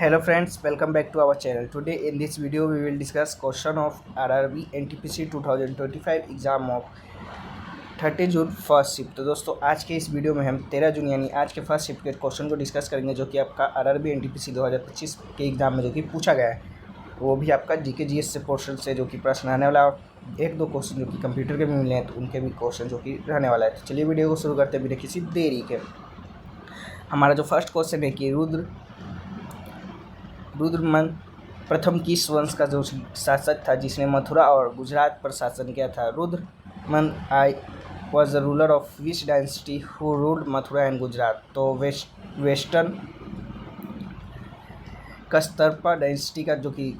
Hello friends, welcome back to our channel. Today in this video we will discuss question of RRB NTPC 2025 exam of 30 June first shift. तो दोस्तों आज के इस video में हम 13 जून यानी आज के फर्स्ट शिफ्ट के क्वेश्चन को डिस्कस करेंगे जो कि आपका RRB NTPC 2025 के एग्ज़ाम में जो कि पूछा गया है। वो भी आपका जीके जीएस से पोर्शन से जो कि प्रश्न आने वाला है, एक दो क्वेश्चन जो कि कंप्यूटर के भी मिले हैं तो उनके भी क्वेश्चन जो कि रहने वाला है। तो चलिए वीडियो को शुरू करते बिना किसी देरी के। हमारा जो फर्स्ट क्वेश्चन है कि रुद्रमन प्रथम किस वंश का जो शासक था जिसने मथुरा और गुजरात पर शासन किया था। Rudraman I was the ruler of which dynasty who ruled Mathura and Gujarat. तो वेस्टर्न कस्तरपा डायनेस्टी का जो कि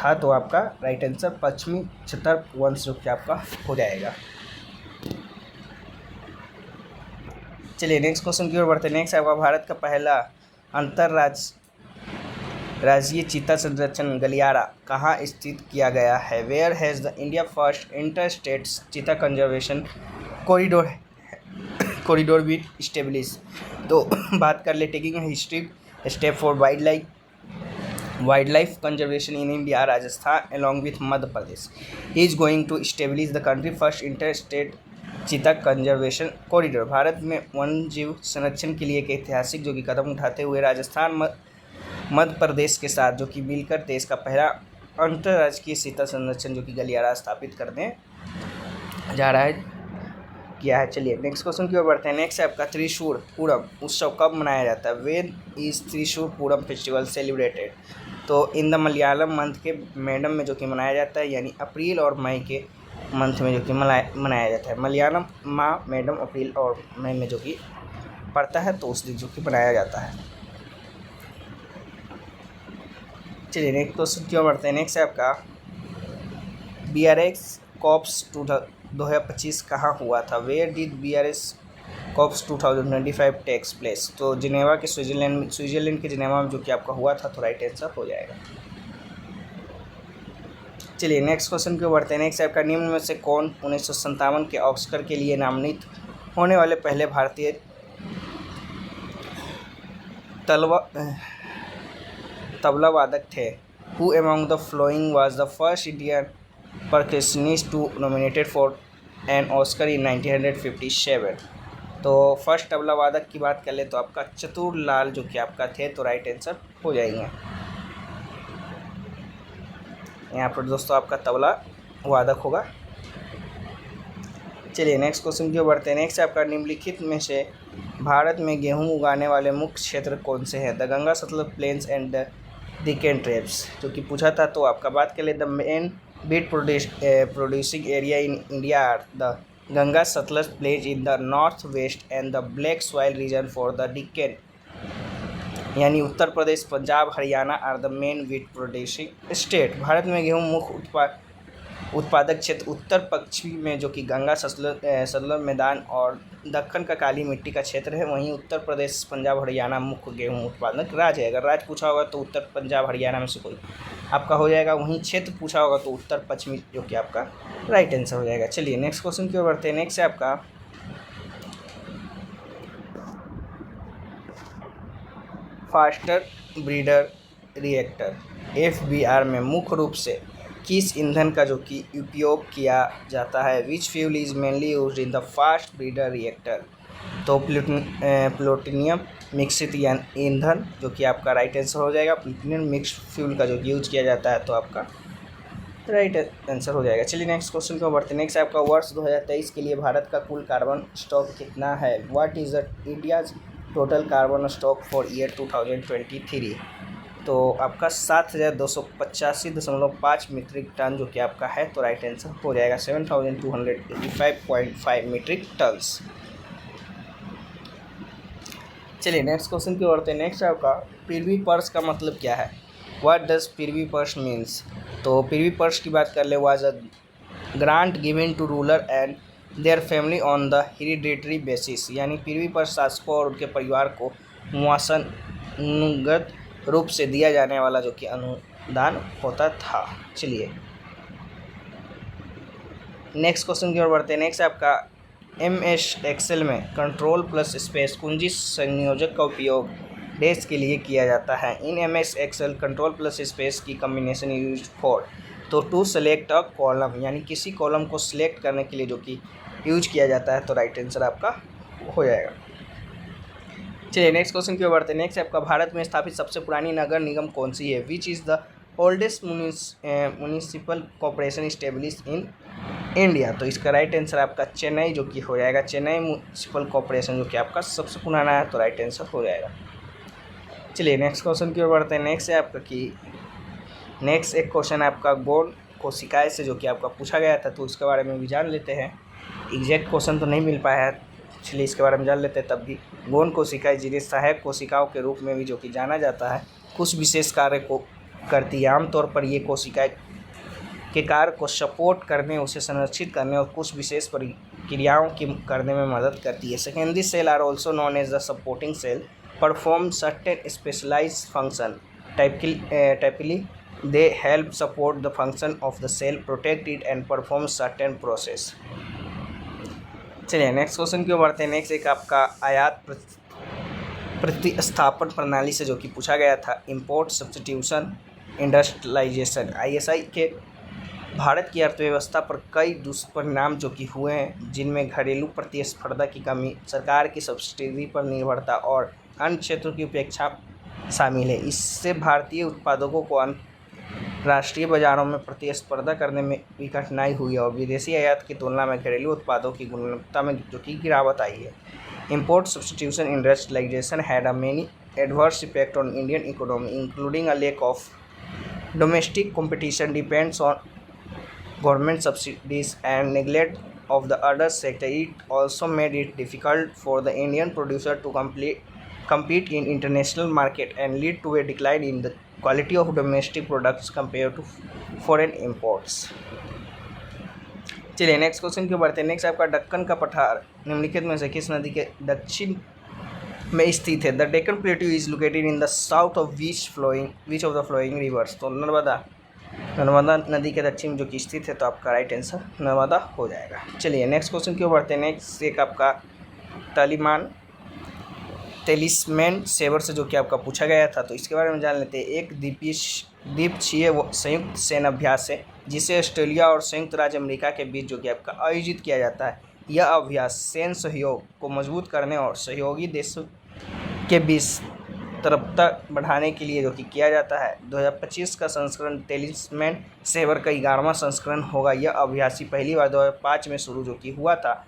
था तो आपका राइट आंसर पश्चिमी क्षत्रप वंश जो कि आपका हो जाएगा। चलिए नेक्स्ट क्वेश्चन की ओर बढ़ते हैं। नेक्स्ट आपका भारत का पहला राज्यीय चीता संरक्षण गलियारा कहाँ स्थित किया गया है। Where has the India first inter states cheetah conservation corridor with establish. तो बात कर ले taking history step for wildlife conservation in India Rajasthan along with Madhya Pradesh he is going to establish the country first inter state cheetah conservation corridor. Bharat में वन जीव संरक्षण के लिए एक ऐतिहासिक जो कि कदम उठाते हुए राजस्थान मध्य प्रदेश के साथ जो कि मिलकर देश का पहला अंतर्राज्यीय चीता संरक्षण जो कि गलियारा स्थापित करने जा रहा है किया है। चलिए नेक्स्ट क्वेश्चन की ओर बढ़ते हैं। नेक्स्ट है आपका त्रिशूर पूरम उत्सव कब मनाया जाता है। When is Thrissur Pooram festival celebrated. तो इन द मलयालम मंथ के मैडम में जो कि मनाया जाता है यानी अप्रैल और मई के मंथ में जो कि मनाया जाता है। मलयालम माह मैडम अप्रैल और मई में जो कि पड़ता है तो उस दिन जो कि मनाया जाता है। चलिए नेक्स्ट क्वेश्चन क्यों बढ़ते हैं। नेक्स्ट है आपका BRX कॉप्स 2025 कहाँ हुआ था। Where did BRX cops 2025 takes place. तो जिनेवा के स्विट्जरलैंड के जिनेवा में जो कि आपका हुआ था तो राइट आंसर हो जाएगा। चलिए नेक्स्ट क्वेश्चन क्यों बढ़ते हैं। नेक्स्ट आपका निम्न में से कौन 1957 के ऑस्कर के लिए नामित होने वाले पहले भारतीय तबला वादक थे। Who among the following was the first Indian percussionist to nominated for an Oscar in 1957। तो फर्स्ट तबला वादक की बात कर ले तो आपका चतुर लाल जो कि आपका थे तो राइट आंसर हो जाएंगे। यहाँ पर दोस्तों आपका तबला वादक होगा। चलिए नेक्स्ट क्वेश्चन की ओर बढ़ते हैं। नेक्स्ट आपका निम्नलिखित में से भारत में गेहूं उगाने वाले मुख्य क्षेत्र कौन से हैं। The Ganga Sutlej plains and the Deccan traps जो कि पूछा था तो आपका बात कर ले the main wheat producing area in India are the Ganga Sutlej plains in the north west and the black soil region for the Deccan यानी Uttar Pradesh Punjab Haryana are the main wheat producing state. Bharat में गेहूं मुख्य उत्पादक क्षेत्र उत्तर पश्चिमी में जो कि गंगा सतलज मैदान और दक्कन का काली मिट्टी का क्षेत्र है। वहीं उत्तर प्रदेश पंजाब हरियाणा मुख्य गेहूं उत्पादक राज्य है। अगर राज्य पूछा होगा तो उत्तर पंजाब हरियाणा में से कोई आपका हो जाएगा। वहीं क्षेत्र पूछा होगा तो उत्तर पश्चिमी जो कि आपका राइट आंसर हो जाएगा। चलिए नेक्स्ट क्वेश्चन की ओर बढ़ते हैं। नेक्स्ट है आपका फास्टर ब्रीडर रिएक्टर FBR में मुख्य रूप से किस ईंधन का जो कि उपयोग किया जाता है। Which fuel is mainly used in the fast breeder reactor. तो प्लूटोनियम मिश्रित ईंधन जो कि आपका राइट आंसर हो जाएगा। प्लूटोनियम मिक्स फ्यूल का जो कि यूज किया जाता है तो आपका राइट आंसर हो जाएगा। चलिए नेक्स्ट क्वेश्चन को बढ़ते हैं। नेक्स्ट आपका वर्ष 2023 के लिए भारत का कुल कार्बन स्टॉक कितना है। What is the India's total carbon stock for year 2023। तो आपका 7285.5 मीट्रिक टन जो कि आपका है तो राइट आंसर हो जाएगा 7285.5 मीट्रिक टन्स। चलिए नेक्स्ट क्वेश्चन की ओर बढ़ते हैं। नेक्स्ट आपका पृथ्वी पर्स का मतलब क्या है। What does privy purse means. तो पृथ्वी पर्स की बात कर ले was a grant given to ruler and their family on the hereditary basis यानी पृथ्वी पर्स शासकों और उनके परिवार को मुआवजागत रूप से दिया जाने वाला जो कि अनुदान होता था। चलिए नेक्स्ट क्वेश्चन की ओर बढ़ते हैं। नेक्स्ट आपका MS एक्सेल में कंट्रोल प्लस स्पेस कुंजी संयोजक का उपयोग डैश के लिए किया जाता है। इन MS Excel control plus space की कम्बिनेशन यूज फॉर, तो टू सेलेक्ट अ कॉलम, यानी किसी कॉलम को सिलेक्ट करने के लिए जो कि यूज किया जाता है, तो राइट आंसर आपका हो जाएगा। चलिए नेक्स्ट क्वेश्चन की ओर बढ़ते हैं। नेक्स्ट आपका भारत में स्थापित सबसे पुरानी नगर निगम कौन सी है? Which is the oldest municipal corporation establish in India? तो इसका राइट आंसर आपका चेन्नई जो कि हो जाएगा। चेन्नई म्यूनिसिपल कॉर्पोरेशन जो कि आपका सबसे पुराना है, तो राइट आंसर हो जाएगा। चलिए नेक्स्ट क्वेश्चन की ओर बढ़ते हैं। नेक्स्ट है आपका कि नेक्स्ट एक क्वेश्चन आपका गौण कोशिकाएं से जो कि आपका पूछा गया था, तो इसके बारे में भी जान लेते हैं। एग्जैक्ट क्वेश्चन तो नहीं मिल पाया है, इसलिए इसके बारे में जान लेते हैं। तब भी गौण कोशिकाएं जिन्हें सहायक कोशिकाओं के रूप में भी जो कि जाना जाता है, कुछ विशेष कार्य को करती है। आमतौर पर ये कोशिकाएं के कार्य को सपोर्ट करने, उसे संरक्षित करने और कुछ विशेष प्रक्रियाओं की करने में मदद करती है। Secondary cell are also known as the supporting cell, perform certain specialised function, typically they help support the function of the cell, protect it and perform certain process। चलिए नेक्स्ट क्वेश्चन की ओर बढ़ते हैं। नेक्स्ट एक आपका आयात प्रतिस्थापन प्रणाली से जो कि पूछा गया था, इंपोर्ट सब्स्टिट्यूशन इंडस्ट्रियलाइजेशन। ISI के भारत की अर्थव्यवस्था पर कई दुष्परिणाम जो कि हुए हैं, जिनमें घरेलू प्रतिस्पर्धा की कमी, सरकार की सब्सिडी पर निर्भरता और अन्य क्षेत्रों की उपेक्षा शामिल है। इससे भारतीय उत्पादकों को राष्ट्रीय बाजारों में प्रतिस्पर्धा करने में भी कठिनाई हुई और विदेशी आयात की तुलना में घरेलू उत्पादों की गुणवत्ता में जो कि गिरावट आई है। Import substitution industrialization had a many adverse effect on Indian economy, including a lack of domestic competition, depends on government subsidies and neglect of the other sector. It also made it difficult for the Indian producer to compete in international market and lead to a decline in the quality of domestic products compared to foreign imports। चलिए next question की ओर बढ़ते हैं। Next आपका दक्कन का पठार निम्नलिखित में से किस नदी के दक्षिण में स्थित है? The Deccan plateau is located in the south of which of the flowing rivers? तो नर्मदा नदी के दक्षिण जो कि स्थित है, तो आपका राइट आंसर नर्मदा हो जाएगा। चलिए नेक्स्ट क्वेश्चन की ओर बढ़ते हैं। नेक्स्ट एक आपका टेलिस्मैन सेवर से जो कि आपका पूछा गया था, तो इसके बारे में जान लेते हैं। एक द्वीपक्षीय संयुक्त सैन्य अभ्यास है जिसे ऑस्ट्रेलिया और संयुक्त राज्य अमेरिका के बीच जो कि आपका आयोजित किया जाता है। यह अभ्यास सैन्य सहयोग को मजबूत करने और सहयोगी देशों के बीच तरफता बढ़ाने के लिए जो कि किया जाता है। 2025 का संस्करण टेलिस्मैन सेवर का 11वां संस्करण होगा। यह अभ्यास पहली बार 2005 में शुरू जो कि हुआ था।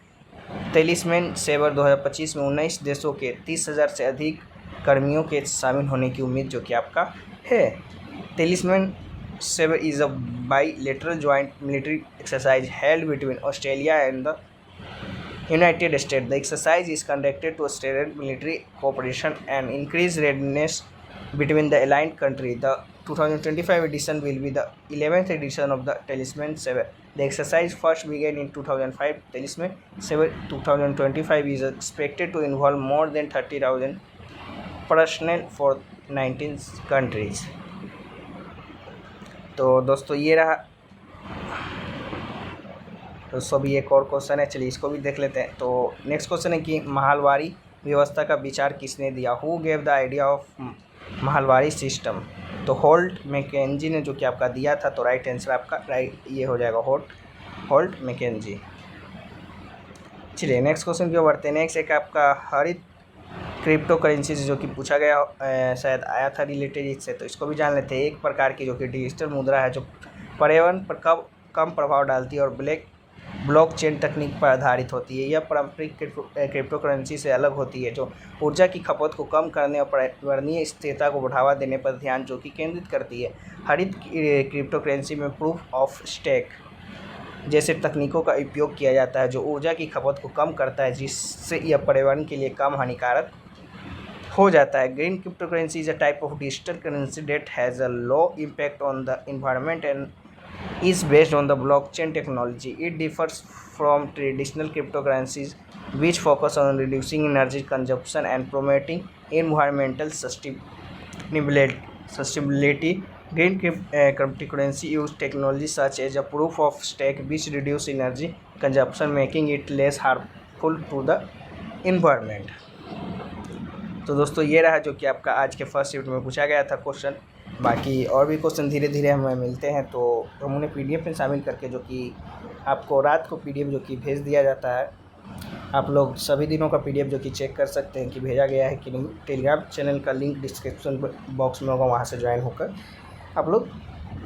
टेलिस्मैन सेवर 2025 में 19 देशों के 30,000 से अधिक कर्मियों के शामिल होने की उम्मीद जो कि आपका है। Talisman sabre is a bilateral joint military exercise held between Australia and the United States. The exercise is conducted to strengthen military cooperation and increase readiness between the aligned countries. The 2025 edition will be the 11th edition of the Talisman Saber. The exercise first began in 2005. Talisman Saber 2025 is expected to involve more than 30,000 personnel for 19 countries. तो दोस्तों ये रहा तो सभी एक और question है, चलिए इसको भी देख लेते हैं। तो नेक्स्ट क्वेश्चन है कि महलवारी व्यवस्था का विचार किसने दिया? Who gave the idea of Mahalwari system? तो होल्ट मैकेंजी ने जो कि आपका दिया था, तो राइट आंसर आपका ये हो जाएगा होल्ट मैकेंजी। चलिए नेक्स्ट क्वेश्चन की ओर बढ़ते हैं। नेक्स्ट एक आपका हरित क्रिप्टो करेंसी जो कि पूछा गया शायद आया था रिलेटेड इससे, तो इसको भी जान लेते हैं। एक प्रकार की जो कि डिजिटल मुद्रा है जो पर्यावरण पर कम प्रभाव डालती है और ब्लॉकचेन तकनीक पर आधारित होती है। यह पारंपरिक क्रिप्टो करेंसी से अलग होती है, जो ऊर्जा की खपत को कम करने और पर्यावरणीय स्थिरता को बढ़ावा देने पर ध्यान जो कि केंद्रित करती है। हरित क्रिप्टो करेंसी में प्रूफ ऑफ स्टेक जैसे तकनीकों का उपयोग किया जाता है, जो ऊर्जा की खपत को कम करता है, जिससे यह पर्यावरण के लिए कम हानिकारक हो जाता है। Green crypto currency is a type of digital currency that has a low impact on the environment and is based on the blockchain technology. It differs from traditional cryptocurrencies which focus on reducing energy consumption and promoting environmental sustainability. Green cryptocurrency use technology such as a proof of stake which reduce energy consumption, making it less harmful to the environment. तो दोस्तों ये रहा जो कि आपका आज के first shift में पूछा गया था क्वेश्चन। बाकी और भी क्वेश्चन धीरे धीरे हमें मिलते हैं, तो हम उन्हें PDF में शामिल करके जो कि आपको रात को PDF जो कि भेज दिया जाता है। आप लोग सभी दिनों का PDF जो कि चेक कर सकते हैं कि भेजा गया है कि नहीं। टेलीग्राम चैनल का लिंक डिस्क्रिप्शन बॉक्स में होगा, वहाँ से ज्वाइन होकर आप लोग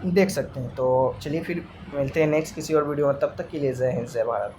देख सकते हैं। तो चलिए फिर मिलते हैं नेक्स्ट किसी और वीडियो में, तब तक के लिए जय हिंद जय भारत।